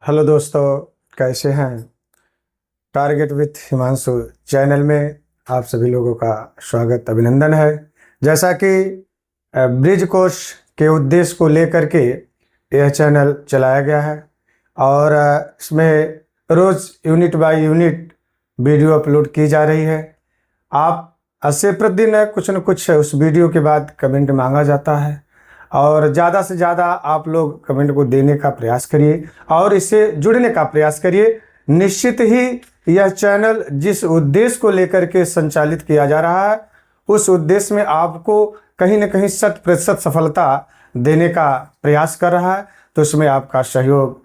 Hello दोस्तों, कैसे हैं। टारगेट विथ हिमांशु चैनल में आप सभी लोगों का स्वागत अभिनंदन है। जैसा कि ब्रिज कोर्स के उद्देश्य को लेकर के यह चैनल चलाया गया है और इसमें रोज़ unit by unit video upload की जा रही है। आप से प्रतिदिन कुछ न कुछ उस वीडियो के बाद कमेंट मांगा जाता है और ज़्यादा से ज़्यादा आप लोग कमेंट को देने का प्रयास करिए और इससे जुड़ने का प्रयास करिए। निश्चित ही यह चैनल जिस उद्देश्य को लेकर के संचालित किया जा रहा है उस उद्देश्य में आपको कहीं न कहीं 100% सफलता देने का प्रयास कर रहा है, तो इसमें आपका सहयोग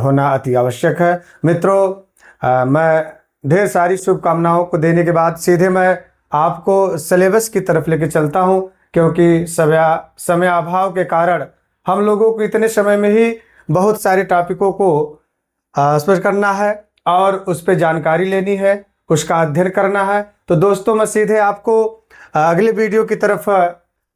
होना अति आवश्यक है। मित्रों, मैं ढेर सारी शुभकामनाओं को देने के बाद सीधे मैं आपको सिलेबस की तरफ लेके चलता हूँ, क्योंकि समय अभाव के कारण हम लोगों को इतने समय में ही बहुत सारे टॉपिकों को स्पर्श करना है और उस पर जानकारी लेनी है, उसका अध्ययन करना है। तो दोस्तों, मैं सीधे आपको अगले वीडियो की तरफ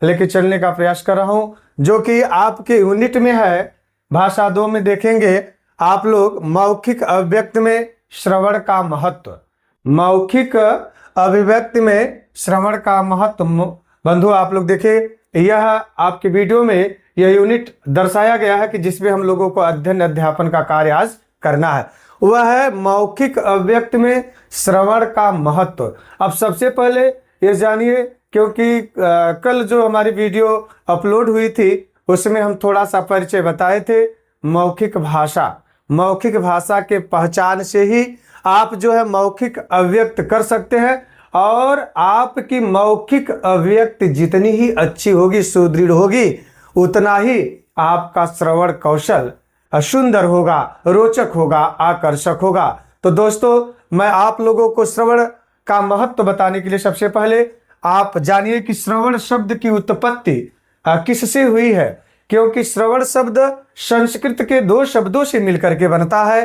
लेके चलने का प्रयास कर रहा हूँ, जो कि आपके यूनिट में है। भाषा 2 में देखेंगे आप लोग मौखिक अभिव्यक्ति में श्रवण का महत्व। मौखिक अभिव्यक्ति में श्रवण का महत्व बंधु आप लोग देखिए, यह आपके वीडियो में यह यूनिट दर्शाया गया है कि जिसमें हम लोगों को अध्ययन अध्यापन का कार्य आज करना है। वह है मौखिक अभिव्यक्ति में श्रवण का महत्व। अब सबसे पहले ये जानिए, क्योंकि कल जो हमारी वीडियो अपलोड हुई थी उसमें हम थोड़ा सा परिचय बताए थे। मौखिक भाषा के पहचान से ही आप जो है मौखिक अभिव्यक्त कर सकते हैं और आपकी मौखिक अभिव्यक्ति जितनी ही अच्छी होगी, सुदृढ़ होगी, उतना ही आपका श्रवण कौशल सुंदर होगा, रोचक होगा, आकर्षक होगा। तो दोस्तों, मैं आप लोगों को श्रवण का महत्व बताने के लिए सबसे पहले आप जानिए कि श्रवण शब्द की उत्पत्ति किससे हुई है। क्योंकि श्रवण शब्द संस्कृत के 2 शब्दों से मिलकर के बनता है।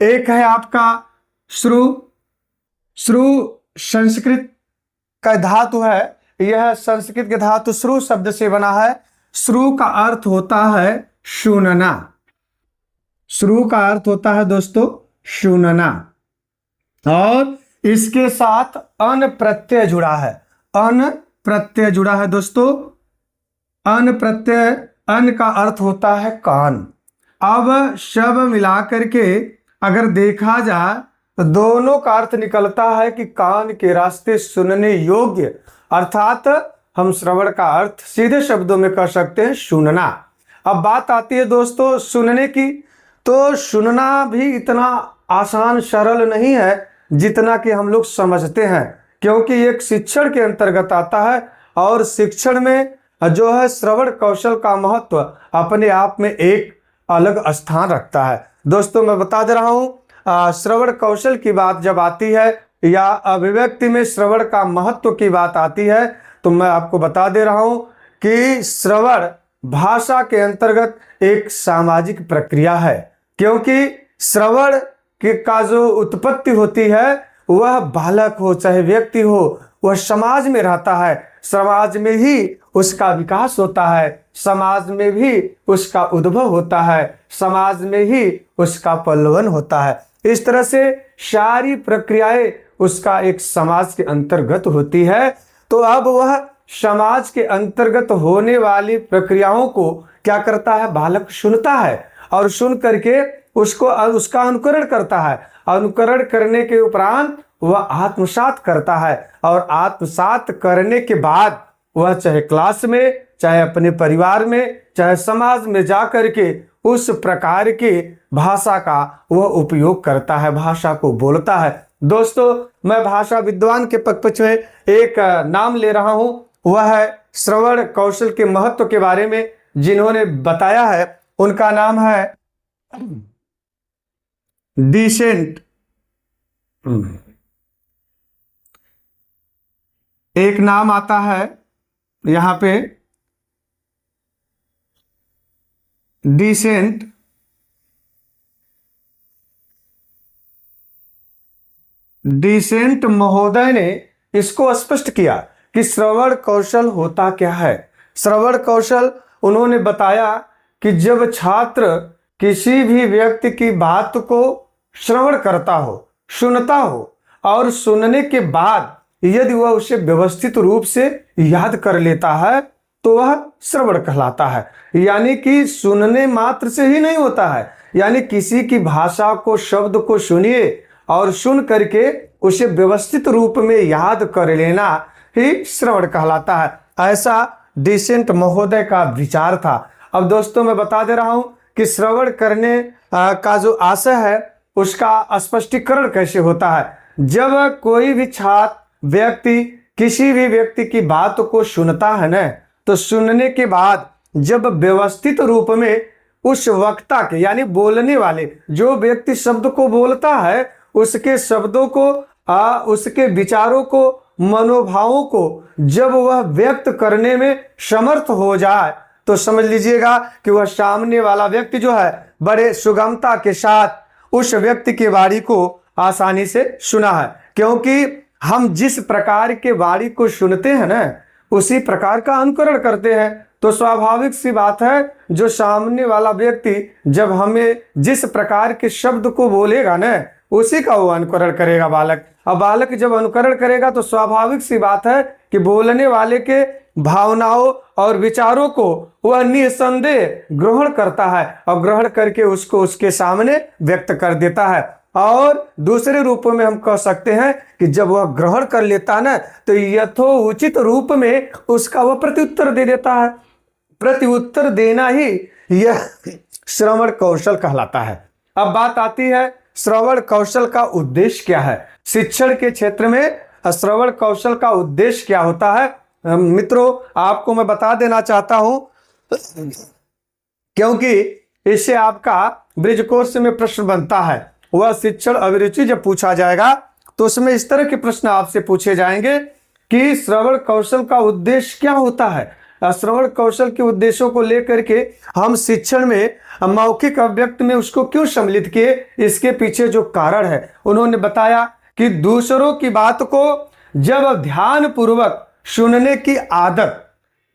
एक है आपका श्रु संस्कृत का धातु है। यह संस्कृत के धातु श्रु शब्द से बना है। श्रु का अर्थ होता है सुनना। श्रु का अर्थ होता है दोस्तों सुनना, और इसके साथ अन प्रत्यय जुड़ा है। अन प्रत्यय जुड़ा है दोस्तों। अन प्रत्यय, अन का अर्थ होता है कान। अब शब मिला करके अगर देखा जाए तो दोनों का अर्थ निकलता है कि कान के रास्ते सुनने योग्य, अर्थात हम श्रवण का अर्थ सीधे शब्दों में कर सकते हैं सुनना। अब बात आती है दोस्तों सुनने की, तो सुनना भी इतना आसान सरल नहीं है जितना कि हम लोग समझते हैं, क्योंकि एक शिक्षण के अंतर्गत आता है और शिक्षण में जो है श्रवण कौशल का महत्व अपने आप में एक अलग स्थान रखता है। दोस्तों, मैं बता दे रहा हूँ, श्रवण कौशल की बात जब आती है या अभिव्यक्ति में श्रवण का महत्व की बात आती है, तो मैं आपको बता दे रहा हूं कि श्रवण भाषा के अंतर्गत एक सामाजिक प्रक्रिया है। क्योंकि श्रवण का जो उत्पत्ति होती है वह बालक हो चाहे व्यक्ति हो, वह समाज में रहता है, समाज में ही उसका विकास होता है, समाज में भी उसका उद्भव होता है, समाज में ही उसका पल्लवन होता है। इस तरह से सारी प्रक्रियाएं उसका एक समाज के अंतर्गत होती है। तो अब वह समाज के अंतर्गत होने वाली प्रक्रियाओं को क्या करता है, बालक सुनता है और सुन करके उसका अनुकरण करता है। अनुकरण करने के उपरांत वह आत्मसात करता है और आत्मसात करने के बाद वह चाहे क्लास में, चाहे अपने परिवार में, चाहे समाज में जा करके उस प्रकार की भाषा का वह उपयोग करता है, भाषा को बोलता है। दोस्तों, मैं भाषा विद्वान के पक्ष में एक नाम ले रहा हूं, वह है श्रवण कौशल के महत्व के बारे में जिन्होंने बताया है, उनका नाम है डिसेंट। एक नाम आता है यहां पे डिसेंट। डिसेंट महोदय ने इसको स्पष्ट किया कि श्रवण कौशल होता क्या है। श्रवण कौशल उन्होंने बताया कि जब छात्र किसी भी व्यक्ति की बात को श्रवण करता हो, सुनता हो और सुनने के बाद यदि वह उसे व्यवस्थित रूप से याद कर लेता है तो वह श्रवण कहलाता है। यानी कि सुनने मात्र से ही नहीं होता है, यानी किसी की भाषा को, शब्द को सुनिए और सुन करके उसे व्यवस्थित रूप में याद कर लेना ही श्रवण कहलाता है। ऐसा डिसेंट महोदय का विचार था। अब दोस्तों मैं बता दे रहा हूं कि श्रवण करने का जो आशय है उसका स्पष्टीकरण कैसे होता है। जब कोई भी छात्र व्यक्ति किसी भी व्यक्ति की बात को सुनता है ना, तो सुनने के बाद जब व्यवस्थित रूप में उस वक्ता के यानी बोलने वाले जो व्यक्ति शब्द को बोलता है उसके शब्दों को, उसके विचारों को, मनोभावों को जब वह व्यक्त करने में समर्थ हो जाए तो समझ लीजिएगा कि वह सामने वाला व्यक्ति जो है बड़े सुगमता के साथ उस व्यक्ति की वाणी को आसानी से सुना है। क्योंकि हम जिस प्रकार के वाणी को सुनते हैं ना उसी प्रकार का अनुकरण करते हैं। तो स्वाभाविक सी बात है जो सामने वाला व्यक्ति जब हमें जिस प्रकार के शब्द को बोलेगा ना उसी का वो अनुकरण करेगा बालक। अब बालक जब अनुकरण करेगा तो स्वाभाविक सी बात है कि बोलने वाले के भावनाओं और विचारों को वह निसंदेह ग्रहण करता है और ग्रहण करके उसको उसके सामने व्यक्त कर देता है। और दूसरे रूप में हम कह सकते हैं कि जब वह ग्रहण कर लेता है ना तो यथोचित रूप में उसका वह प्रत्युत्तर दे देता है। प्रत्युत्तर देना ही यह श्रवण कौशल कहलाता है। अब बात आती है श्रवण कौशल का उद्देश्य क्या है। शिक्षण के क्षेत्र में श्रवण कौशल का उद्देश्य क्या होता है मित्रों, आपको मैं बता देना चाहता हूं क्योंकि इससे आपका ब्रिज कोर्स में प्रश्न बनता है। वह शिक्षण अभिरुचि जब पूछा जाएगा तो उसमें इस तरह के प्रश्न आपसे पूछे जाएंगे कि श्रवण कौशल का उद्देश्य क्या होता है। श्रवण कौशल के उद्देश्यों को लेकर के हम शिक्षण में मौखिक अभिव्यक्ति में उसको क्यों सम्मिलित किए, इसके पीछे जो कारण है उन्होंने बताया कि दूसरों की बात को जब ध्यान पूर्वक सुनने की आदत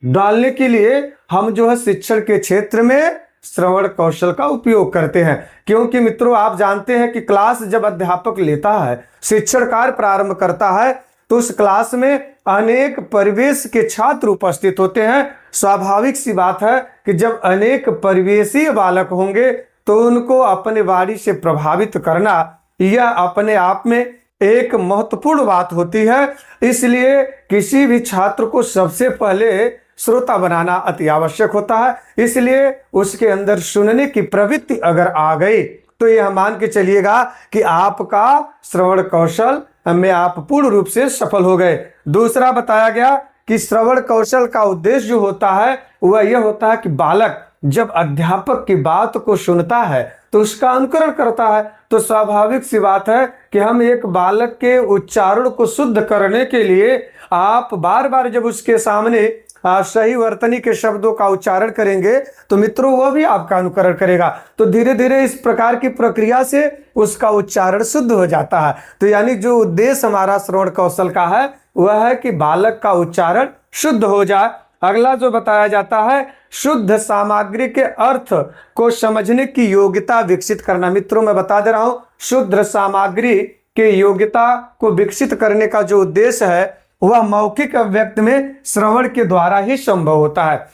डालने के लिए हम जो है शिक्षण के क्षेत्र में श्रवण कौशल का उपयोग करते हैं। क्योंकि मित्रों आप जानते हैं कि क्लास जब अध्यापक लेता है, शिक्षण कार्य प्रारंभ करता है तो उस क्लास में अनेक परिवेश के छात्र उपस्थित होते हैं। स्वाभाविक सी बात है कि जब अनेक परिवेशीय बालक होंगे तो उनको अपने वाणी से प्रभावित करना यह अपने आप में एक महत्वपूर्ण बात होती है। इसलिए किसी भी छात्र को सबसे पहले श्रोता बनाना अति आवश्यक होता है। इसलिए उसके अंदर सुनने की प्रवृत्ति अगर आ गई तो यह मान के चलिएगा कि आपका श्रवण कौशल में आप पूर्ण रूप से सफल हो गए। दूसरा बताया गया कि श्रवण कौशल का उद्देश्य जो होता है वह यह होता है कि बालक जब अध्यापक की बात को सुनता है तो उसका अनुकरण करता है। तो स्वाभाविक सी बात है कि हम एक बालक के उच्चारण को शुद्ध करने के लिए आप बार बार जब उसके सामने सही वर्तनी के शब्दों का उच्चारण करेंगे तो मित्रों वह भी आपका अनुकरण करेगा। तो धीरे धीरे इस प्रकार की प्रक्रिया से उसका उच्चारण शुद्ध हो जाता है। तो यानी जो उद्देश्य हमारा श्रवण कौशल का है वह है कि बालक का उच्चारण शुद्ध हो जाए। अगला जो बताया जाता है शुद्ध सामग्री के अर्थ को समझने की योग्यता विकसित करना। मित्रों मैं बता दे रहा हूं शुद्ध सामग्री के योग्यता को विकसित करने का जो उद्देश्य है वह मौखिक अभिव्यक्ति में श्रवण के द्वारा ही संभव होता है।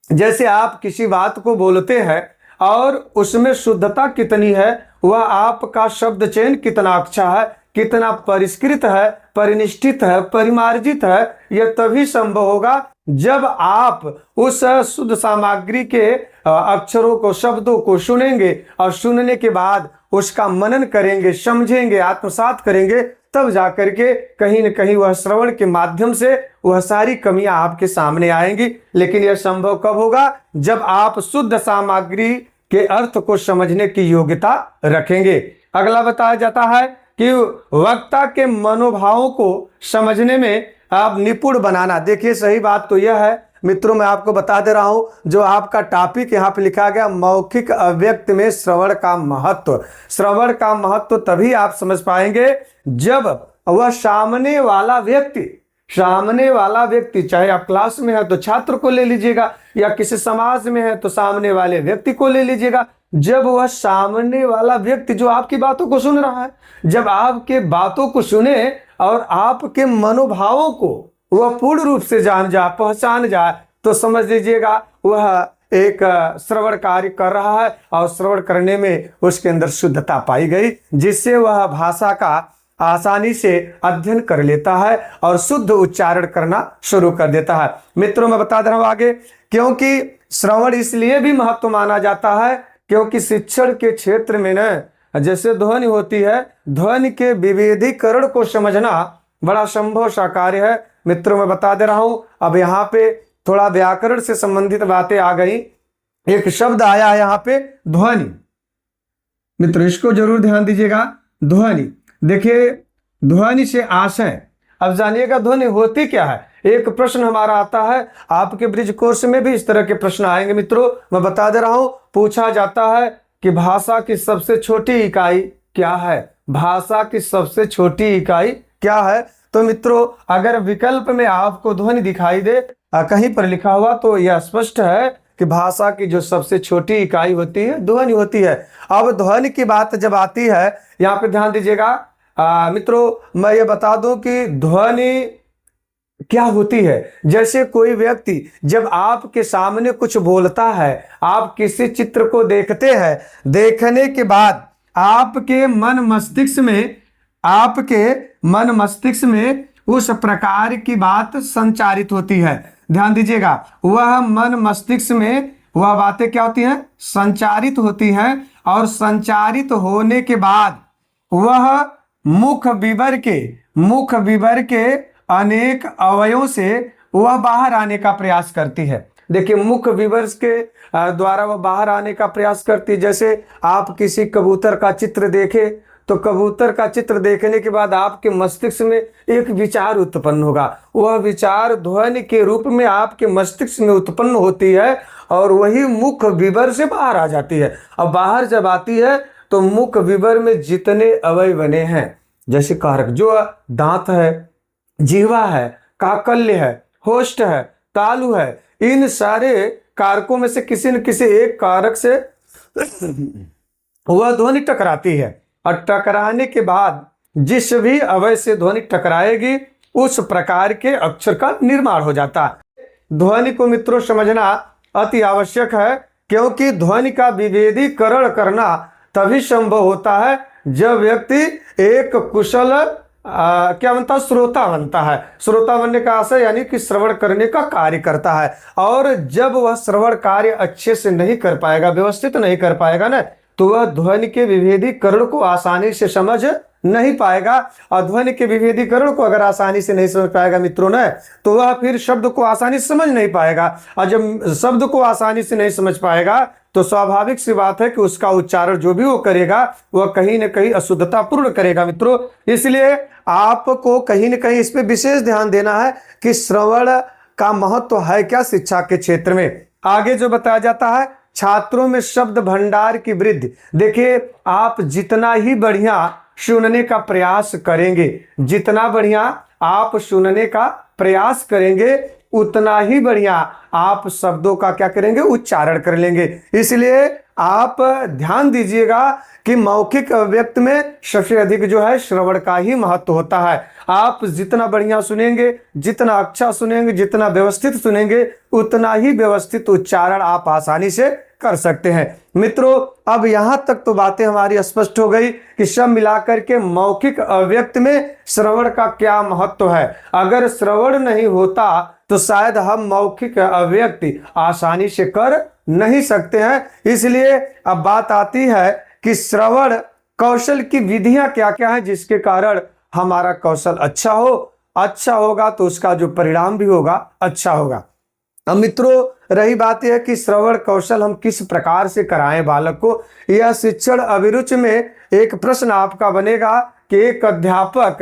जैसे आप किसी बात को बोलते हैं और उसमें शुद्धता कितनी है, वह आपका शब्द चयन कितना अच्छा है, कितना परिष्कृत है, परिनिष्ठित है, परिमार्जित है, यह तभी संभव होगा जब आप उस शुद्ध सामग्री के अक्षरों को, शब्दों को सुनेंगे और सुनने के बाद उसका मनन करेंगे, समझेंगे, आत्मसात करेंगे, तब जाकर के कहीं न कहीं वह श्रवण के माध्यम से वह सारी कमियां आपके सामने आएंगी। लेकिन यह संभव कब होगा, जब आप शुद्ध सामग्री के अर्थ को समझने की योग्यता रखेंगे। अगला बताया जाता है कि वक्ता के मनोभावों को समझने में आप निपुण बनाना। देखिए सही बात तो यह है मित्रों, मैं आपको बता दे रहा हूं जो आपका टॉपिक यहाँ पे लिखा गया मौखिक अभिव्यक्ति में श्रवण का महत्व। श्रवण का महत्व तभी आप समझ पाएंगे जब वह सामने वाला व्यक्ति चाहे आप क्लास में है तो छात्र को ले लीजिएगा या किसी समाज में है तो सामने वाले व्यक्ति को ले लीजिएगा। जब वह सामने वाला व्यक्ति जो आपकी बातों को सुन रहा है, जब आपके बातों को सुने और आपके मनोभावों को वह पूर्ण रूप से जान जाए, पहचान जाए, तो समझ लीजिएगा वह एक श्रवण कार्य कर रहा है और श्रवण करने में उसके अंदर शुद्धता पाई गई, जिससे वह भाषा का आसानी से अध्ययन कर लेता है और शुद्ध उच्चारण करना शुरू कर देता है। मित्रों, मैं बता दे रहा हूं आगे, क्योंकि श्रवण इसलिए भी महत्व माना जाता है क्योंकि शिक्षण के क्षेत्र में न जैसे ध्वनि होती है, ध्वनि के विभेदीकरण को समझना बड़ा संभव सा कार्य है। मित्रों, मैं बता दे रहा हूं, अब यहाँ पे थोड़ा व्याकरण से संबंधित बातें आ गई। एक शब्द आया है यहाँ पे, ध्वनि। मित्रों, इसको जरूर ध्यान दीजिएगा, ध्वनि। देखिए, ध्वनि से आशय, अब जानिएगा ध्वनि होती क्या है। एक प्रश्न हमारा आता है, आपके ब्रिज कोर्स में भी इस तरह के प्रश्न आएंगे। मित्रों, मैं बता दे रहा हूं, पूछा जाता है कि भाषा की सबसे छोटी इकाई क्या है। भाषा की सबसे छोटी इकाई क्या है? तो मित्रों, अगर विकल्प में आपको ध्वनि दिखाई दे कहीं पर लिखा हुआ, तो यह स्पष्ट है कि भाषा की जो सबसे छोटी इकाई होती है ध्वनि होती है। अब ध्वनि की बात जब आती है, यहाँ पे ध्यान दीजिएगा मित्रों, मैं ये बता दूं कि ध्वनि क्या होती है। जैसे कोई व्यक्ति जब आपके सामने कुछ बोलता है, आप किसी चित्र को देखते हैं, देखने के बाद आपके मन मस्तिष्क में उस प्रकार की बात संचारित होती है। ध्यान दीजिएगा, वह मन मस्तिष्क में वह बातें क्या होती हैं? संचारित होती हैं, और संचारित होने के बाद वह मुख विवर के अनेक अवयवों से वह बाहर आने का प्रयास करती है। देखिए, मुख विवर के द्वारा वह बाहर आने का प्रयास करती है। जैसे आप किसी कबूतर का चित्र देखें, तो कबूतर का चित्र देखने के बाद आपके मस्तिष्क में एक विचार उत्पन्न होगा। वह विचार ध्वनि के रूप में आपके मस्तिष्क में उत्पन्न होती है और वही मुख विवर से बाहर आ जाती है। अब बाहर जब आती है तो मुख विवर में जितने अवयव बने हैं, जैसे कारक, जो दांत है, जीवा है, काकल्य है, होष्ठ है, तालु है, इन सारे कारकों में से किसी न किसी एक कारक से वह ध्वनि टकराती है, और टकराने के बाद जिस भी अवयव से ध्वनि टकराएगी उस प्रकार के अक्षर का निर्माण हो जाता है। ध्वनि को मित्रों समझना अति आवश्यक है, क्योंकि ध्वनि का विभेदीकरण करना तभी संभव होता है जब व्यक्ति एक कुशल श्रोता बनता है। श्रोता बनने का आशय यानी कि श्रवण करने का कार्य करता है, और जब वह श्रवण कार्य अच्छे से नहीं कर पाएगा, व्यवस्थित नहीं कर पाएगा ना, तो वह ध्वनि के विभेदीकरण को आसानी से समझ नहीं पाएगा। और ध्वनि के विभेदीकरण को अगर आसानी से नहीं समझ पाएगा मित्रों ने, तो वह फिर शब्द को आसानी से समझ नहीं पाएगा, और जब शब्द को आसानी से नहीं समझ पाएगा तो स्वाभाविक सी बात है कि उसका उच्चारण जो भी वो करेगा वह कहीं न कहीं अशुद्धता पूर्ण करेगा। मित्रों, इसलिए आपको कहीं न कहीं इस पे विशेष ध्यान देना है कि श्रवण का महत्व है क्या शिक्षा के क्षेत्र में। आगे जो बताया जाता है, छात्रों में शब्द भंडार की वृद्धि। देखिए, आप जितना ही बढ़िया सुनने का प्रयास करेंगे, जितना बढ़िया आप सुनने का प्रयास करेंगे, उतना ही बढ़िया आप शब्दों का क्या करेंगे? उच्चारण कर लेंगे। इसलिए आप ध्यान दीजिएगा कि मौखिक अभिव्यक्ति में सबसे अधिक जो है श्रवण का ही महत्व होता है। आप जितना बढ़िया सुनेंगे, जितना अच्छा सुनेंगे, जितना व्यवस्थित सुनेंगे, उतना ही व्यवस्थित उच्चारण आप आसानी से कर सकते हैं। मित्रों, अब यहां तक तो बातें हमारी स्पष्ट हो गई कि सब मिलाकर के मौखिक अभिव्यक्ति में श्रवण का क्या महत्व है। अगर श्रवण नहीं होता तो शायद हम मौखिक अभिव्यक्ति आसानी से कर नहीं सकते हैं। इसलिए अब बात आती है कि श्रवण कौशल की विधियां क्या क्या है, जिसके कारण हमारा कौशल अच्छा होगा तो उसका जो परिणाम भी होगा अच्छा होगा। अब मित्रों, रही बात यह कि श्रवण कौशल हम किस प्रकार से कराएं बालक को। यह शिक्षण अभिरुचि में एक प्रश्न आपका बनेगा कि एक अध्यापक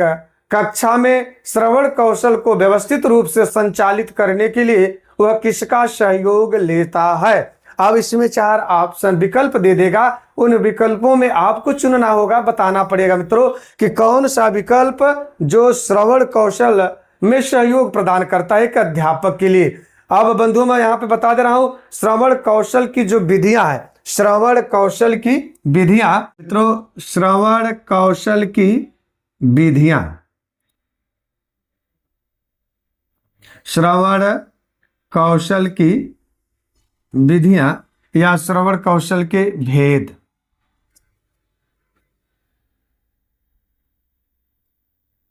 कक्षा में श्रवण कौशल को व्यवस्थित रूप से संचालित करने के लिए वह किसका सहयोग लेता है। अब इसमें 4 ऑप्शन विकल्प दे देगा, उन विकल्पों में आपको चुनना होगा, बताना पड़ेगा मित्रों कि कौन सा विकल्प जो श्रवण कौशल में सहयोग प्रदान करता है एक अध्यापक के लिए। अब बंधुओं, मैं यहाँ पे बता दे रहा हूँ, श्रवण कौशल की जो विधियां हैं, श्रवण कौशल की विधियां। मित्रों, श्रवण कौशल की विधियां, श्रवण कौशल की विधियां या श्रवण कौशल के भेद।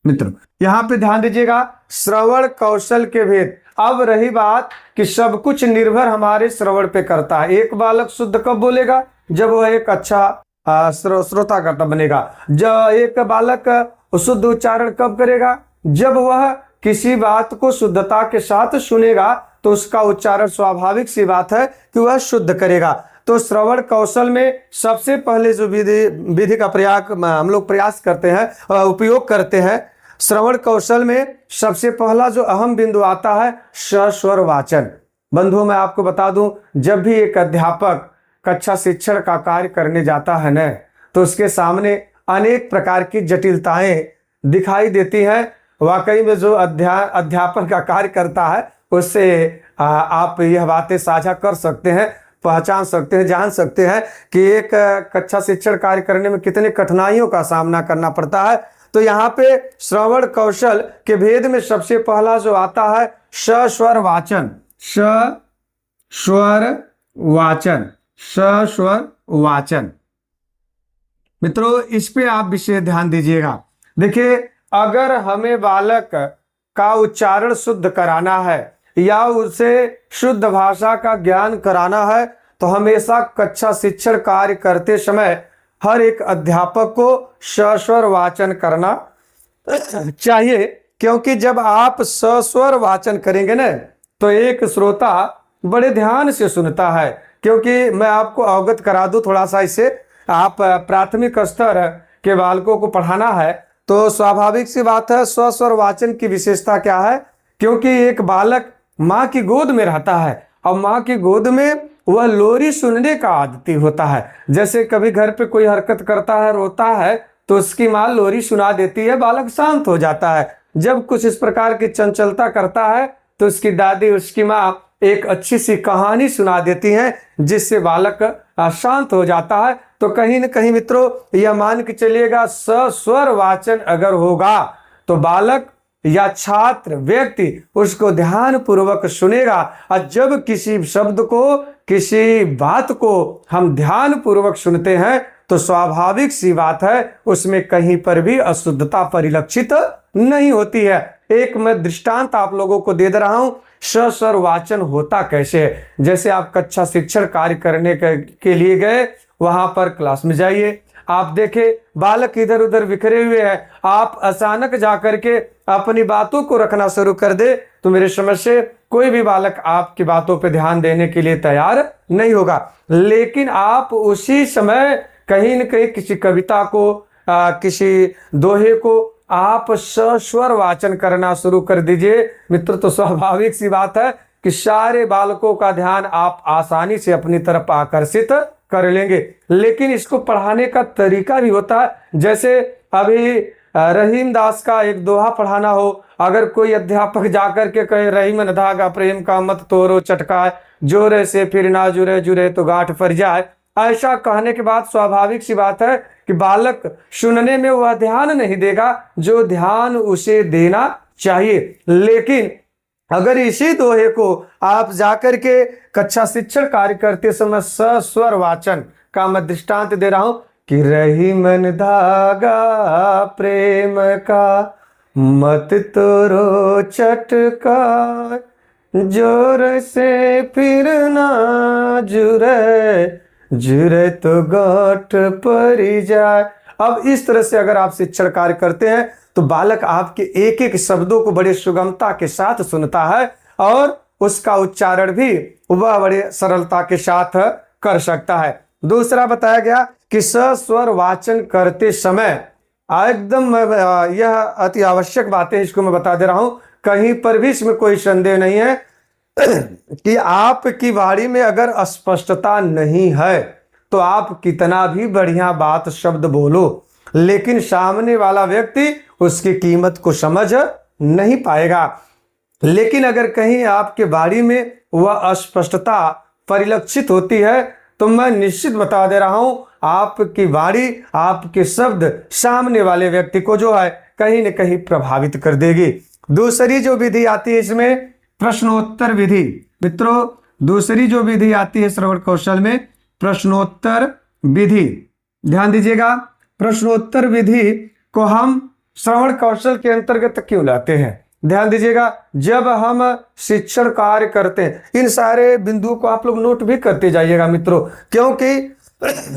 मित्रों, यहां पे ध्यान दीजिएगा, श्रवण कौशल के भेद। अब रही बात कि सब कुछ निर्भर हमारे श्रवण पे करता है। एक बालक शुद्ध कब बोलेगा? जब वह एक अच्छा श्रोता करता बनेगा। जब एक बालक शुद्ध उच्चारण कब करेगा? जब वह किसी बात को शुद्धता के साथ सुनेगा, तो उसका उच्चारण स्वाभाविक सी बात है कि वह शुद्ध करेगा। तो श्रवण कौशल में सबसे पहले जो विधि का प्रयास हम लोग करते हैं, उपयोग करते हैं, श्रवण कौशल में सबसे पहला जो अहम बिंदु आता है, सस्वर वाचन। बंधुओं, मैं आपको बता दूं, जब भी एक अध्यापक कक्षा शिक्षण का कार्य करने जाता है न, तो उसके सामने अनेक प्रकार की जटिलताएं दिखाई देती हैं। वाकई में जो अध्यापन का कार्य करता है, उससे आप यह बातें साझा कर सकते हैं, पहचान सकते हैं, जान सकते हैं कि एक कक्षा शिक्षण कार्य करने में कितने कठिनाइयों का सामना करना पड़ता है। तो यहाँ पे श्रवण कौशल के भेद में सबसे पहला जो आता है, सस्वर वाचन। सस्वर वाचन, सस्वर वाचन। मित्रों, इस पे आप विशेष ध्यान दीजिएगा। देखिए, अगर हमें बालक का उच्चारण शुद्ध कराना है या उसे शुद्ध भाषा का ज्ञान कराना है, तो हमेशा कक्षा शिक्षण कार्य करते समय हर एक अध्यापक को सस्वर वाचन करना चाहिए। क्योंकि जब आप सस्वर वाचन करेंगे ना, तो एक श्रोता बड़े ध्यान से सुनता है। क्योंकि मैं आपको अवगत करा दूं थोड़ा सा इससे, आप प्राथमिक स्तर के बालकों को पढ़ाना है, तो स्वाभाविक सी बात है, सस्वर वाचन की विशेषता क्या है? क्योंकि एक बालक माँ की गोद में रहता है और माँ की गोद में वह लोरी सुनने का आदती होता है। जैसे कभी घर पे कोई हरकत करता है, रोता है, तो उसकी माँ लोरी सुना देती है, बालक शांत हो जाता है। जब कुछ इस प्रकार की चंचलता करता है, तो उसकी दादी, उसकी माँ एक अच्छी सी कहानी सुना देती हैं, जिससे बालक शांत हो जाता है। तो कहीं न कहीं मित्रों, यह मान के चलिएगा, सस्वर वाचन अगर होगा तो बालक या छात्र व्यक्ति उसको ध्यान पूर्वक सुनेगा। और जब किसी शब्द को, किसी बात को हम ध्यान पूर्वक सुनते हैं, तो स्वाभाविक सी बात है, उसमें कहीं पर भी अशुद्धता परिलक्षित नहीं होती है। एक मैं दृष्टांत आप लोगों को दे रहा हूं, सस्वर वाचन होता कैसे है। जैसे आप कक्षा शिक्षण कार्य करने के लिए गए, वहां पर क्लास में जाइए, आप देखें बालक इधर उधर बिखरे हुए हैं, आप अचानक जाकर के अपनी बातों को रखना शुरू कर दे, तो मेरे समझ से कोई भी बालक आपकी बातों पर ध्यान देने के लिए तैयार नहीं होगा। लेकिन आप उसी समय कहीं न कहीं किसी कविता को, किसी दोहे को आप सस्वर वाचन करना शुरू कर दीजिए मित्र, तो स्वाभाविक सी बात है कि सारे बालकों का ध्यान आप आसानी से अपनी तरफ आकर्षित कर लेंगे। लेकिन इसको पढ़ाने का तरीका भी होता है। जैसे अभी रहीम दास का एक दोहा पढ़ाना हो, अगर कोई अध्यापक जाकर के कहे, रहीम न धागा प्रेम का मत तोड़ो चटकाए, जोरे से फिर ना जुरे, जुरे तो गांठ फर जाए, ऐसा कहने के बाद स्वाभाविक सी बात है कि बालक सुनने में वह ध्यान नहीं देगा जो ध्यान उसे देना चाहिए। लेकिन अगर इसी दोहे को आप जाकर के कक्षा शिक्षण कार्य करते समय सस्वर वाचन का मैं दृष्टांत दे रहा हूं कि रही मन धागा प्रेम का मत तोड़ो चटका, जोर से फिर ना जुरे, जुरे तो गांठ पड़ जाए। अब इस तरह से अगर आप शिक्षण कार्य करते हैं, तो बालक आपके एक एक शब्दों को बड़े सुगमता के साथ सुनता है और उसका उच्चारण भी वह बड़े सरलता के साथ कर सकता है। दूसरा बताया गया कि सस्वर वाचन करते समय एकदम यह अति आवश्यक बातें इसको मैं बता दे रहा हूं, कहीं पर भी इसमें कोई संदेह नहीं है कि आपकी वाणी में अगर स्पष्टता नहीं है, तो आप कितना भी बढ़िया बात शब्द बोलो, लेकिन सामने वाला व्यक्ति उसकी कीमत को समझ नहीं पाएगा। लेकिन अगर कहीं आपके वाणी में वह अस्पष्टता परिलक्षित होती है, तो मैं निश्चित बता दे रहा हूं, आपकी वाणी, आपके शब्द सामने वाले व्यक्ति को जो है कहीं न कहीं प्रभावित कर देगी। दूसरी जो विधि आती है इसमें प्रश्नोत्तर विधि। मित्रों, दूसरी जो विधि आती है श्रवण कौशल में, प्रश्नोत्तर विधि। ध्यान दीजिएगा, प्रश्नोत्तर विधि को हम श्रवण कौशल के अंतर्गत क्यों लाते हैं? ध्यान दीजिएगा, जब हम शिक्षण कार्य करते हैं, इन सारे बिंदुओं को आप लोग नोट भी करते जाइएगा मित्रों, क्योंकि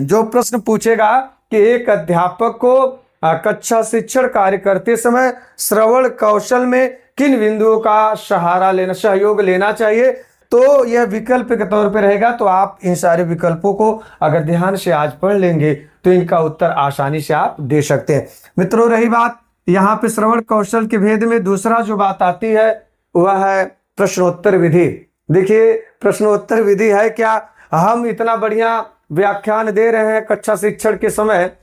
जो प्रश्न पूछेगा कि एक अध्यापक को कक्षा शिक्षण कार्य करते समय श्रवण कौशल में किन बिंदुओं का सहारा लेना, सहयोग लेना चाहिए, तो यह विकल्प के तौर पर रहेगा। तो आप इन सारे विकल्पों को अगर ध्यान से आज पढ़ लेंगे तो इनका उत्तर आसानी से आप दे सकते हैं। मित्रों, रही बात यहाँ पे श्रवण कौशल के भेद में, दूसरा जो बात आती है वह है प्रश्नोत्तर विधि। देखिए, प्रश्नोत्तर विधि है क्या, हम इतना बढ़िया व्याख्यान दे रहे हैं कक्षा शिक्षण के समय,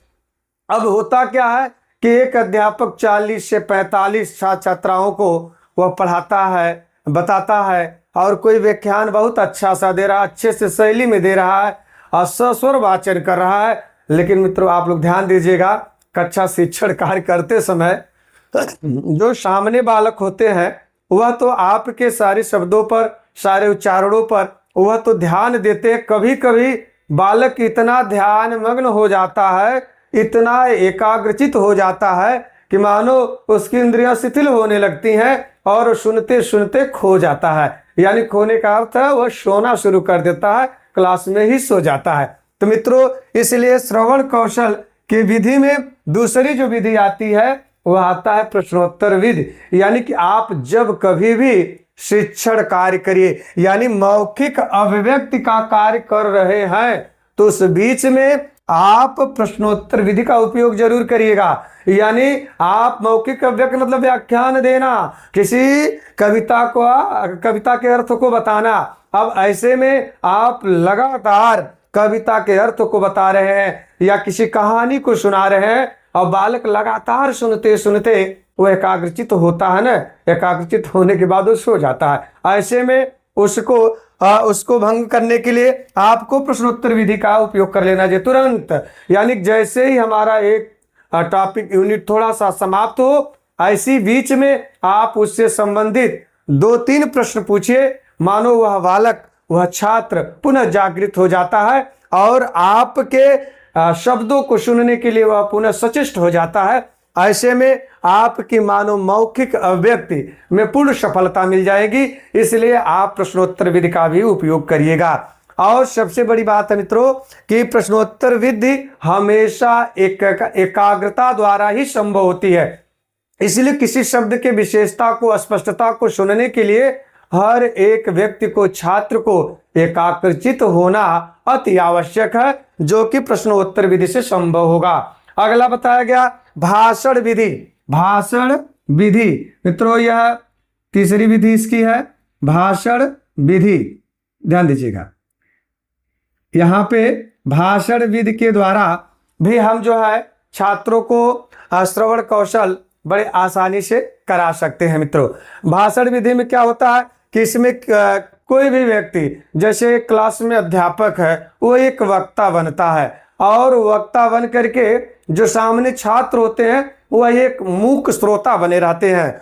अब होता क्या है कि एक अध्यापक 40 से 45 छात्र छात्राओं को वह पढ़ाता है, बताता है, और कोई व्याख्यान बहुत अच्छा सा दे रहा है, अच्छे से शैली में दे रहा है और सस्वर वाचन कर रहा है। लेकिन मित्रों, आप लोग ध्यान दीजिएगा, कक्षा शिक्षण कार्य करते समय जो सामने बालक होते हैं वह तो आपके सारे शब्दों पर, सारे उच्चारणों पर वह तो ध्यान देते हैं। कभी कभी बालक इतना ध्यान मग्न हो जाता है, इतना एकाग्रचित हो जाता है कि मानो उसकी इंद्रियां शिथिल होने लगती हैं और सुनते सुनते खो जाता है। यानी खोने का अर्थ है वह सोना शुरू कर देता है, क्लास में ही सो जाता है। तो मित्रों, इसलिए श्रवण कौशल की विधि में दूसरी जो विधि आती है वह आता है प्रश्नोत्तर विधि। यानी कि आप जब कभी भी शिक्षण कार्य करिए, यानी मौखिक अभिव्यक्ति का कार्य कर रहे हैं, तो उस बीच में आप प्रश्नोत्तर विधि का उपयोग जरूर करिएगा। यानी आप मौखिक अभिव्यक्ति मतलब व्याख्यान देना, किसी कविता के अर्थ को बताना। अब ऐसे में आप लगातार कविता के अर्थ को बता रहे हैं या किसी कहानी को सुना रहे हैं और बालक लगातार सुनते सुनते वो एकाग्रचित होता है ना, एकाग्रचित होने के बाद वो सो जाता है। ऐसे में उसको भंग करने के लिए आपको प्रश्नोत्तर विधि का उपयोग कर लेना चाहिए तुरंत। यानी जैसे ही हमारा एक टॉपिक यूनिट थोड़ा सा समाप्त हो, ऐसी बीच में आप उससे संबंधित 2-3 प्रश्न पूछिए, मानो वह बालक, वह छात्र पुनः जागृत हो जाता है और आपके शब्दों को सुनने के लिए वह पुनः सचेष्ट हो जाता है। ऐसे में आपकी मानो मौखिक अभिव्यक्ति में पूर्ण सफलता मिल जाएगी। इसलिए आप प्रश्नोत्तर विधि का भी उपयोग करिएगा। और सबसे बड़ी बात है मित्रों कि प्रश्नोत्तर विधि हमेशा एकाग्रता द्वारा ही संभव होती है। इसलिए किसी शब्द के विशेषता को, स्पष्टता को सुनने के लिए हर एक व्यक्ति को, छात्र को एकाग्रचित होना अति आवश्यक है, जो कि प्रश्नोत्तर विधि से संभव होगा। अगला बताया गया भाषण विधि। भाषण विधि मित्रों, यह तीसरी विधि इसकी है, भाषण विधि। ध्यान दीजिएगा, यहाँ पे भाषण विधि के द्वारा भी हम जो है छात्रों को श्रवण कौशल बड़े आसानी से करा सकते हैं। मित्रों, भाषण विधि में क्या होता है कि इसमें कोई भी व्यक्ति, जैसे क्लास में अध्यापक है, वो एक वक्ता बनता है और वक्ता बन करके जो सामने छात्र होते हैं वह एक मूक श्रोता बने रहते हैं।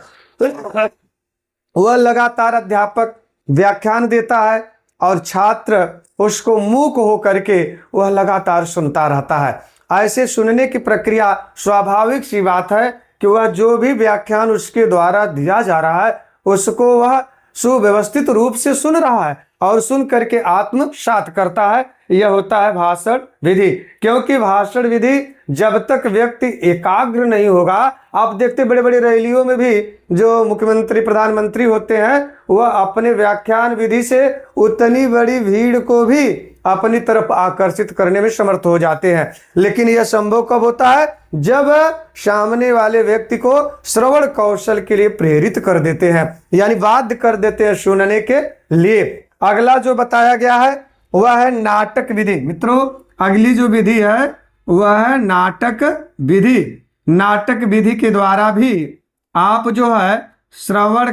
वह लगातार अध्यापक व्याख्यान देता है और छात्र उसको मूक हो करके वह लगातार सुनता रहता है। ऐसे सुनने की प्रक्रिया स्वाभाविक सी बात है कि वह जो भी व्याख्यान उसके द्वारा दिया जा रहा है उसको वह सुव्यवस्थित रूप से सुन रहा है और सुन करके आत्मसात करता है। यह होता है भाषण विधि। क्योंकि भाषण विधि जब तक व्यक्ति एकाग्र नहीं होगा, आप देखते बड़े बड़े रैलियों में भी जो मुख्यमंत्री, प्रधानमंत्री होते हैं, वह अपने व्याख्यान विधि से उतनी बड़ी भीड़ को भी अपनी तरफ आकर्षित करने में समर्थ हो जाते हैं। लेकिन यह संभव कब होता है? जब सामने वाले व्यक्ति को श्रवण कौशल के लिए प्रेरित कर देते हैं, यानी बाध्य कर देते हैं सुनने के लिए। अगला जो बताया गया है वह है नाटक विधि। मित्रों, अगली जो विधि है वह है नाटक विधि। नाटक विधि के द्वारा भी आप जो है श्रवण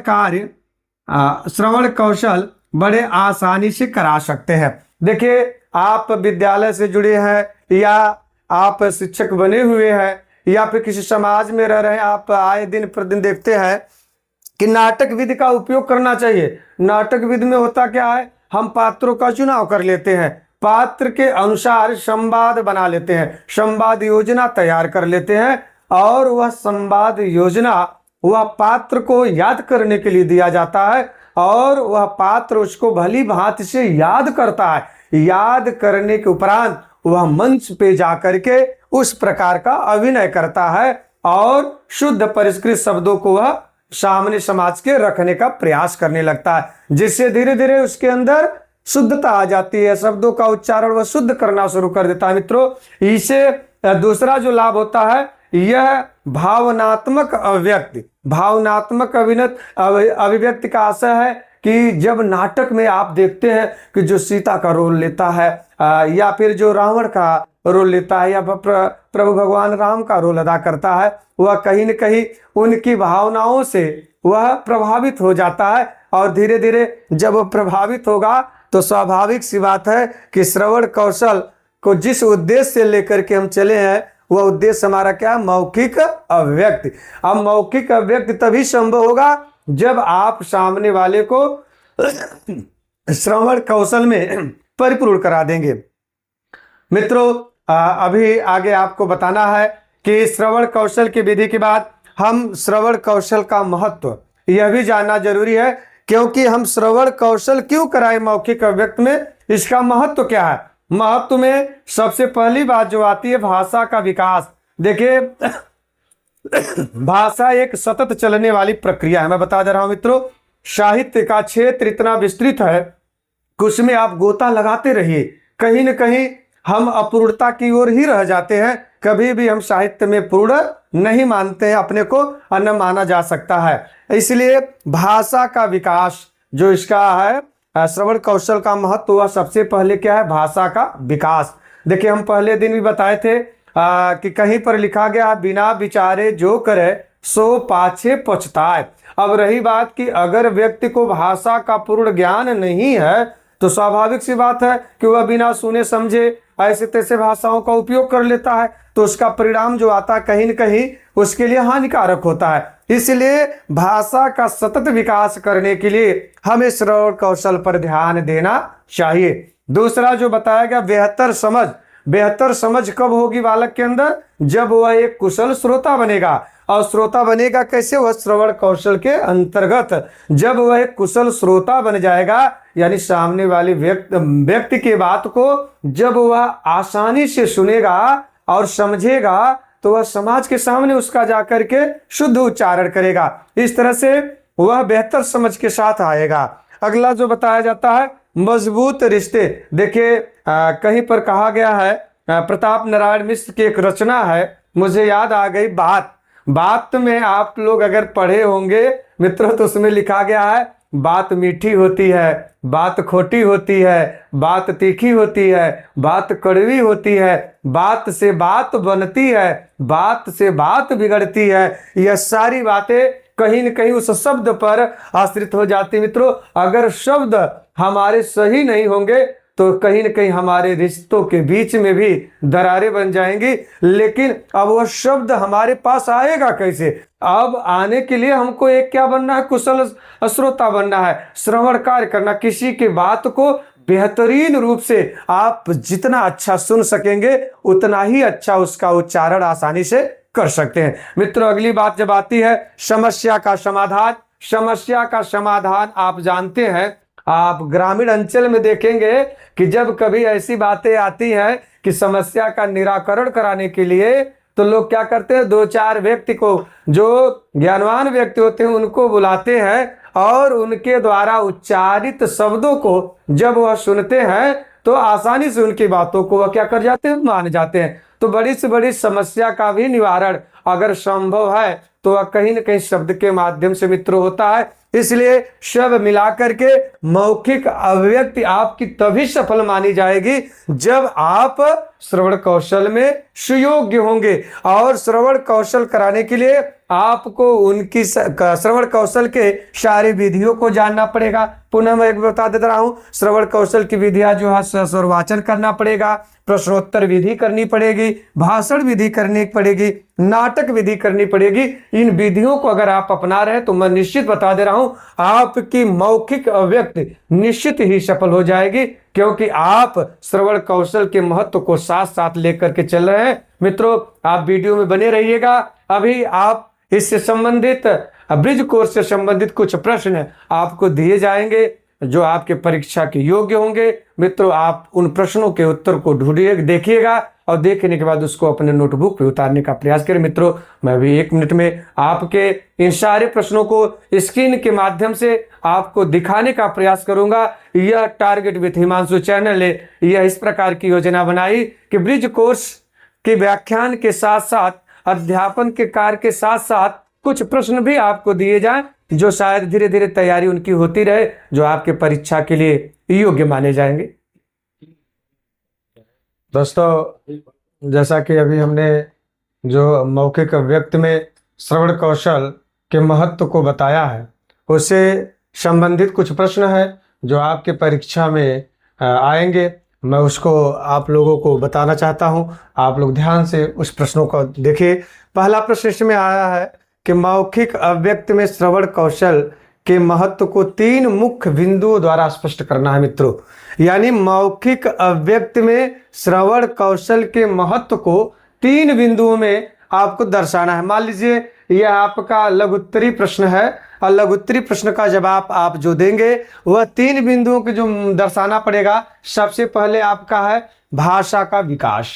कौशल बड़े आसानी से करा सकते हैं। देखिए, आप विद्यालय से जुड़े हैं या आप शिक्षक बने हुए हैं या फिर किसी समाज में रह रहे हैं, आप आए दिन प्रतिदिन देखते हैं कि नाटक विधि का उपयोग करना चाहिए। नाटक विधि में होता क्या है, हम पात्रों का चुनाव कर लेते हैं, पात्र के अनुसार संवाद बना लेते हैं, संवाद योजना तैयार कर लेते हैं और वह संवाद योजना वह पात्र को याद करने के लिए दिया जाता है और वह पात्र उसको भली भांति से याद करता है। याद करने के उपरांत वह मंच पे जाकर के उस प्रकार का अभिनय करता है और शुद्ध परिष्कृत शब्दों को वह सामने समाज के रखने का प्रयास करने लगता है, जिससे धीरे धीरे उसके अंदर शुद्धता आ जाती है, शब्दों का उच्चारण वह शुद्ध करना शुरू कर देता है। मित्रों, इससे दूसरा जो लाभ होता है यह भावनात्मक अभिव्यक्ति। भावनात्मक अभिव्यक्ति का आशय है कि जब नाटक में आप देखते हैं कि जो सीता का रोल लेता है या फिर जो रावण का रोल लेता है या प्रभु भगवान राम का रोल अदा करता है, वह कहीं न कहीं उनकी भावनाओं से वह प्रभावित हो जाता है और धीरे धीरे जब वह प्रभावित होगा तो स्वाभाविक सी बात है कि श्रवण कौशल को जिस उद्देश्य से लेकर के हम चले हैं वह उद्देश्य हमारा क्या है, मौखिक अभिव्यक्ति। अब मौखिक अभिव्यक्ति तभी संभव होगा जब आप सामने वाले को श्रवण कौशल में परिपूर्ण करा देंगे। मित्रों, अभी आगे आपको बताना है कि श्रवण कौशल की विधि के बाद हम श्रवण कौशल का महत्व यह भी जानना जरूरी है, क्योंकि हम श्रवण कौशल क्यों कराएं मौखिक अभिव्यक्ति में, इसका महत्व क्या है। महत्व में सबसे पहली बात जो आती है भाषा का विकास। देखिए, भाषा एक सतत चलने वाली प्रक्रिया है। मैं बता दे रहा हूं मित्रों, साहित्य का क्षेत्र इतना विस्तृत है कि उसमें आप गोता लगाते रहिए, कहीं न कहीं हम अपूर्णता की ओर ही रह जाते हैं। कभी भी हम साहित्य में पूर्ण नहीं मानते हैं अपने को, और न माना जा सकता है। इसलिए भाषा का विकास जो इसका है, श्रवण कौशल का महत्व हुआ सबसे पहले क्या है, भाषा का विकास। देखिए, हम पहले दिन भी बताए थे कि कहीं पर लिखा गया बिना विचारे जो करे सो पाछे पछताए। अब रही बात कि अगर व्यक्ति को भाषा का पूर्ण ज्ञान नहीं है तो स्वाभाविक सी बात है कि वह बिना सुने समझे ऐसे तैसे भाषाओं का उपयोग कर लेता है, तो उसका परिणाम जो आता है कहीं न कहीं उसके लिए हानिकारक होता है। इसलिए भाषा का सतत विकास करने के लिए हमें श्रवण कौशल पर ध्यान देना चाहिए। दूसरा जो बताया गया, बेहतर समझ। बेहतर समझ कब होगी बालक के अंदर, जब वह एक कुशल श्रोता बनेगा। और श्रोता बनेगा कैसे, वह श्रवण कौशल के अंतर्गत जब वह एक कुशल श्रोता बन जाएगा, यानी सामने वाले व्यक्ति की बात को जब वह आसानी से सुनेगा और समझेगा तो वह समाज के सामने उसका जाकर के शुद्ध उच्चारण करेगा। इस तरह से वह बेहतर समझ के साथ आएगा। अगला जो बताया जाता है, मजबूत रिश्ते। देखिए, कहीं पर कहा गया है, प्रताप नारायण मिश्र की एक रचना है, मुझे याद आ गई बात में आप लोग अगर पढ़े होंगे मित्रों तो उसमें लिखा गया है, बात मीठी होती है, बात खोटी होती है, बात तीखी होती है, बात कड़वी होती है, बात से बात बनती है, बात से बात बिगड़ती है। यह सारी बातें कहीं न कहीं उस शब्द पर आश्रित हो जाती। मित्रों, अगर शब्द हमारे सही नहीं होंगे तो कहीं न कहीं हमारे रिश्तों के बीच में भी दरारें बन जाएंगी। लेकिन अब वह शब्द हमारे पास आएगा कैसे, अब आने के लिए हमको एक क्या बनना है, कुशल श्रोता बनना है, श्रवण कार्य करना। किसी की बात को बेहतरीन रूप से आप जितना अच्छा सुन सकेंगे उतना ही अच्छा उसका उच्चारण आसानी से कर सकते हैं। मित्रों, अगली बात जब आती है समस्या का समाधान। समस्या का समाधान आप जानते हैं, आप ग्रामीण अंचल में देखेंगे कि जब कभी ऐसी बातें आती हैं कि समस्या का निराकरण कराने के लिए तो लोग क्या करते हैं, दो चार व्यक्ति को, जो ज्ञानवान व्यक्ति होते हैं उनको बुलाते हैं और उनके द्वारा उच्चारित शब्दों को जब वह सुनते हैं तो आसानी से उनकी बातों को वह क्या कर जाते हैं, मान जाते हैं। तो बड़ी से बड़ी समस्या का भी निवारण अगर संभव है तो वह कहीं न कहीं शब्द के माध्यम से मित्रों होता है। इसलिए सब मिलाकर के मौखिक अभिव्यक्ति आपकी तभी सफल मानी जाएगी जब आप श्रवण कौशल में सुयोग्य होंगे। और श्रवण कौशल कराने के लिए आपको उनकी श्रवण कौशल के सारी विधियों को जानना पड़ेगा। पुनः मैं एक बता देता रहा हूं, श्रवण कौशल की विधियां जो है स्वरवाचन करना पड़ेगा, प्रश्नोत्तर विधि करनी पड़ेगी, भाषण विधि करनी पड़ेगी, नाटक विधि करनी पड़ेगी। इन विधियों को अगर आप अपना रहे तो मैं निश्चित बता दे रहा हूं, आपकी मौखिक अभिव्यक्ति निश्चित ही सफल हो जाएगी, क्योंकि आप श्रवण कौशल के महत्व को साथ साथ लेकर के चल रहे हैं। मित्रों, आप वीडियो में बने रहिएगा। अभी आप इससे संबंधित ब्रिज कोर्स से संबंधित कुछ प्रश्न आपको दिए जाएंगे जो आपके परीक्षा के योग्य होंगे। मित्रों, आप उन प्रश्नों के उत्तर को ढूंढिए, देखिएगा और देखने के बाद उसको अपने नोटबुक पे उतारने का प्रयास करें। मित्रों, मैं भी 1 मिनट में आपके इन सारे प्रश्नों को स्क्रीन के माध्यम से आपको दिखाने का प्रयास करूंगा। यह टारगेट विथ हिमांशु चैनल है, यह इस प्रकार की योजना बनाई कि ब्रिज कोर्स के व्याख्यान के साथ साथ अध्यापन के कार्य के साथ साथ कुछ प्रश्न भी आपको दिए जाएं, जो शायद धीरे धीरे तैयारी उनकी होती रहे, जो आपके परीक्षा के लिए योग्य माने जाएंगे। दोस्तों, जैसा कि अभी हमने जो मौखिक अभिव्यक्ति में श्रवण कौशल के महत्व को बताया है, उससे संबंधित कुछ प्रश्न है जो आपके परीक्षा में आएंगे। मैं उसको आप लोगों को बताना चाहता हूं, आप लोग ध्यान से उस प्रश्नों को देखिए। पहला प्रश्न इसमें आया है कि मौखिक अभिव्यक्ति में श्रवण कौशल के महत्व को 3 मुख्य बिंदुओं द्वारा स्पष्ट करना है। मित्रों, यानी मौखिक अभिव्यक्ति में श्रवण कौशल के महत्व को 3 बिंदुओं में आपको दर्शाना है। मान लीजिए यह आपका लघुत्तरी प्रश्न है और लघुत्तरी प्रश्न का जवाब आप जो देंगे वह 3 बिंदुओं के जो दर्शाना पड़ेगा। सबसे पहले आपका है भाषा का विकास,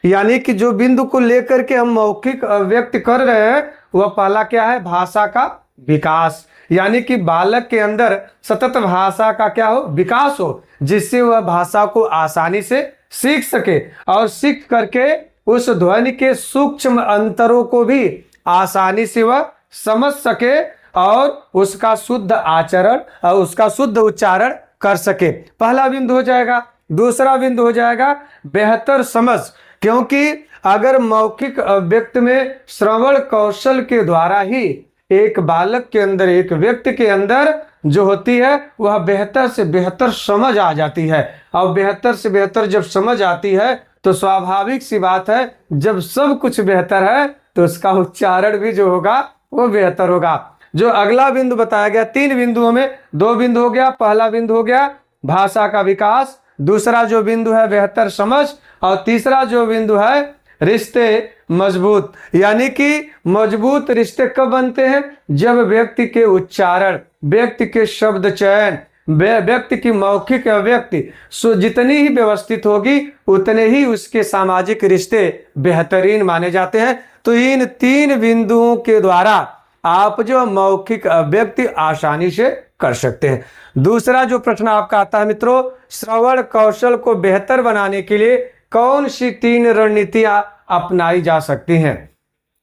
यानी कि जो बिंदु को लेकर के हम मौखिक अभिव्यक्ति कर रहे हैं वह पहला क्या है, भाषा का विकास, यानी कि बालक के अंदर सतत भाषा का क्या हो, विकास हो, जिससे वह भाषा को आसानी से सीख सके और सीख करके उस ध्वनि के सूक्ष्म अंतरों को भी आसानी से वह समझ सके और उसका शुद्ध आचरण और उसका शुद्ध उच्चारण कर सके। पहला बिंदु हो जाएगा। दूसरा बिंदु हो जाएगा बेहतर समझ, क्योंकि अगर मौखिक अभिव्यक्ति में श्रवण कौशल के द्वारा ही एक बालक के अंदर, एक व्यक्ति के अंदर जो होती है वह बेहतर से बेहतर समझ आ जाती है, और बेहतर से बेहतर जब समझ आती है तो स्वाभाविक सी बात है, जब सब कुछ बेहतर है तो उसका उच्चारण भी जो होगा वो बेहतर होगा। जो अगला बिंदु बताया गया, 3 बिंदुओं में 2 बिंदु हो गया। पहला बिंदु हो गया भाषा का विकास, दूसरा जो बिंदु है बेहतर समझ, और तीसरा जो बिंदु है रिश्ते मजबूत। यानी कि मजबूत रिश्ते कब बनते हैं, जब व्यक्ति के उच्चारण, व्यक्ति के शब्द चयन, व्यक्ति की मौखिक अभिव्यक्ति जितनी ही व्यवस्थित होगी उतने ही उसके सामाजिक रिश्ते बेहतरीन माने जाते हैं। तो इन 3 बिंदुओं के द्वारा आप जो मौखिक अभिव्यक्ति आसानी से कर सकते हैं। दूसरा जो प्रश्न आपका आता है मित्रों, श्रवण कौशल को बेहतर बनाने के लिए कौन सी 3 रणनीतियां अपनाई जा सकती हैं।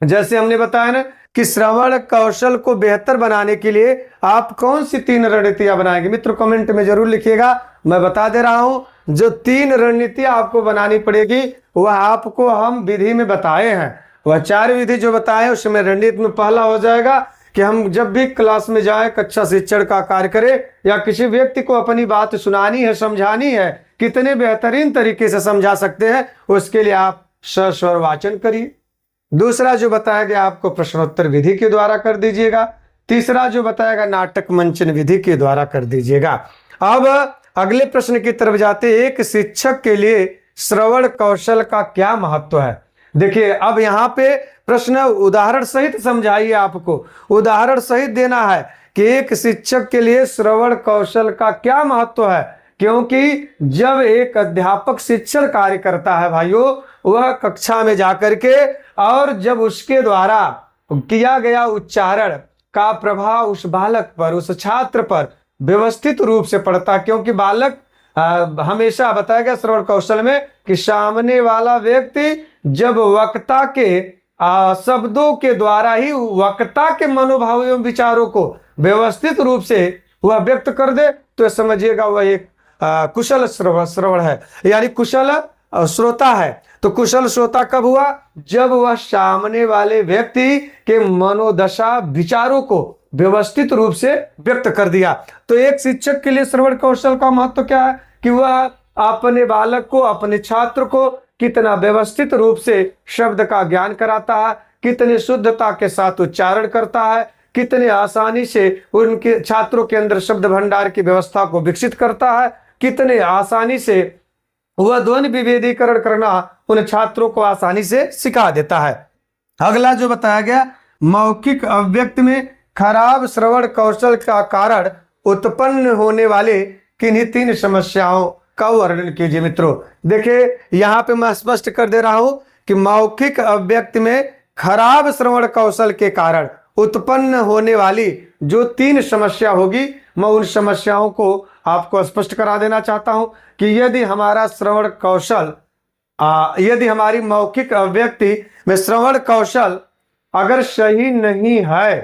जैसे हमने बताया ना कि श्रवण कौशल को बेहतर बनाने के लिए आप कौन सी 3 रणनीतियां बनाएंगे। मित्रों, कमेंट में जरूर लिखिएगा। मैं बता दे रहा हूं, जो 3 रणनीतियां आपको बनानी पड़ेगी वह आपको हम विधि में बताए हैं। वह 4 विधि जो बताए उसमें रणनीति में पहला हो जाएगा कि हम जब भी क्लास में जाए, कक्षा शिक्षण का कार्य करें या किसी व्यक्ति को अपनी बात सुनानी है, समझानी है, कितने बेहतरीन तरीके से समझा सकते हैं उसके लिए आप स्वर वाचन करिए। दूसरा जो बताया गया आपको प्रश्नोत्तर विधि के द्वारा कर दीजिएगा। तीसरा जो बताएगा नाटक मंचन विधि के द्वारा कर दीजिएगा। अब अगले प्रश्न की तरफ जाते, एक शिक्षक के लिए श्रवण कौशल का क्या महत्व है। देखिए, अब यहाँ पे प्रश्न उदाहरण सहित समझाइए, आपको उदाहरण सहित देना है कि एक शिक्षक के लिए श्रवण कौशल का क्या महत्व है। क्योंकि जब एक अध्यापक शिक्षण कार्य करता है भाइयों, वह कक्षा में जाकर के और जब उसके द्वारा किया गया उच्चारण का प्रभाव उस बालक पर, उस छात्र पर व्यवस्थित रूप से पड़ता, क्योंकि बालक हमेशा बताया गया श्रवण कौशल में कि सामने वाला व्यक्ति जब वक्ता के शब्दों के द्वारा ही वक्ता के मनोभाव एवं विचारों को व्यवस्थित रूप से वह व्यक्त कर दे तो समझिएगा वह एक कुशल श्रवण है, यानी कुशल श्रोता है। तो कुशल श्रोता कब हुआ? जब वह सामने वाले व्यक्ति के मनोदशा विचारों को व्यवस्थित रूप से व्यक्त कर दिया। तो एक शिक्षक के लिए श्रवण कौशल का महत्व क्या है कि वह अपने बालक को, अपने छात्र को कितना व्यवस्थित रूप से शब्द का ज्ञान कराता है, कितनी शुद्धता के साथ उच्चारण करता है, कितने आसानी से उनके छात्रों के अंदर शब्द भंडार की व्यवस्था को विकसित करता है, कितने आसानी से वह ध्वनि विभेदीकरण करना उन छात्रों को आसानी से सिखा देता है। अगला जो बताया गया, मौखिक अभिव्यक्ति में खराब श्रवण कौशल का कारण उत्पन्न होने वाले किन्हीं 3 समस्याओं का वर्णन कीजिए। मित्रों देखिए, यहाँ पे मैं स्पष्ट कर दे रहा हूं कि मौखिक अभिव्यक्ति में खराब श्रवण कौशल के कारण उत्पन्न होने वाली जो 3 समस्या होगी, मैं उन समस्याओं को आपको स्पष्ट करा देना चाहता हूं कि यदि हमारा श्रवण कौशल यदि हमारी मौखिक अभिव्यक्ति में श्रवण कौशल अगर सही नहीं है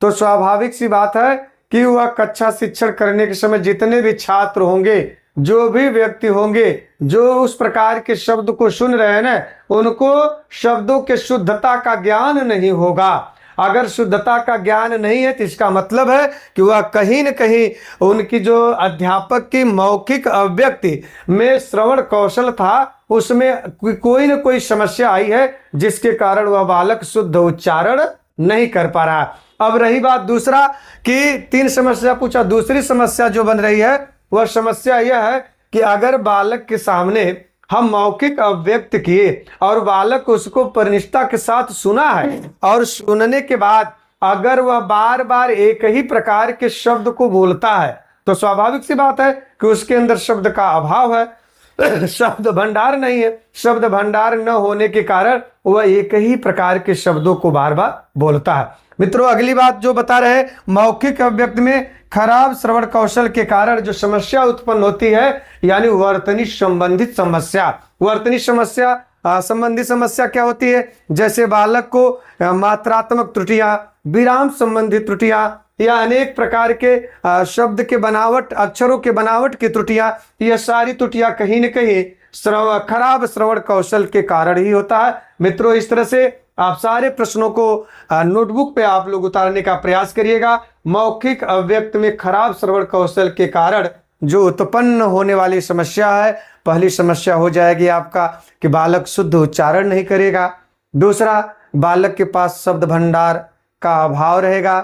तो स्वाभाविक सी बात है कि वह कक्षा शिक्षण करने के समय जितने भी छात्र होंगे, जो भी व्यक्ति होंगे जो उस प्रकार के शब्द को सुन रहे हैं ना, उनको शब्दों के शुद्धता का ज्ञान नहीं होगा। अगर शुद्धता का ज्ञान नहीं है तो इसका मतलब है कि वह कहीं न कहीं उनकी जो अध्यापक की मौखिक अभिव्यक्ति में श्रवण कौशल था उसमें कोई न कोई समस्या आई है, जिसके कारण वह बालक शुद्ध उच्चारण नहीं कर पा रहा। अब रही बात दूसरा कि 3 समस्या पूछा, दूसरी समस्या जो बन रही है वह समस्या यह है कि अगर बालक के सामने हम मौखिक अभिव्यक्त किए और बालक उसको परिनिष्ठा के साथ सुना है और सुनने के बाद अगर वह बार बार एक ही प्रकार के शब्द को बोलता है तो स्वाभाविक सी बात है कि उसके अंदर शब्द का अभाव है, शब्द भंडार नहीं है। शब्द भंडार न होने के कारण वह एक ही प्रकार के शब्दों को बार बार बोलता है। मित्रों अगली बात जो बता रहे हैं, मौखिक अभिव्यक्ति में खराब श्रवण कौशल के कारण जो समस्या उत्पन्न होती है, यानी वर्तनी संबंधित समस्या। वर्तनी समस्या संबंधी समस्या क्या होती है? जैसे बालक को मात्रात्मक त्रुटियां, विराम संबंधी त्रुटियां या अनेक प्रकार के शब्द के बनावट, अक्षरों के बनावट की त्रुटियां, यह सारी त्रुटियां कहीं न कहीं खराब श्रवण कौशल के कारण ही होता है। मित्रों इस तरह से आप सारे प्रश्नों को नोटबुक पे आप लोग उतारने का प्रयास करिएगा। मौखिक अभिव्यक्ति में खराब श्रवण कौशल के कारण जो उत्पन्न होने वाली समस्या है, पहली समस्या हो जाएगी आपका कि बालक शुद्ध उच्चारण नहीं करेगा। दूसरा, बालक के पास शब्द भंडार का अभाव रहेगा।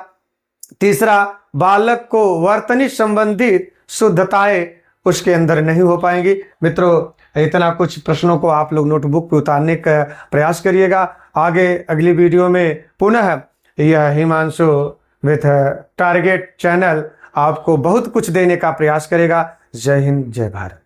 तीसरा, बालक को वर्तनी संबंधित शुद्धताएं उसके अंदर नहीं हो पाएंगी। मित्रों इतना कुछ प्रश्नों को आप लोग नोटबुक पे उतारने का प्रयास करिएगा। आगे अगली वीडियो में पुनः यह हिमांशु विथ टारगेट चैनल आपको बहुत कुछ देने का प्रयास करेगा। जय हिंद, जय भारत।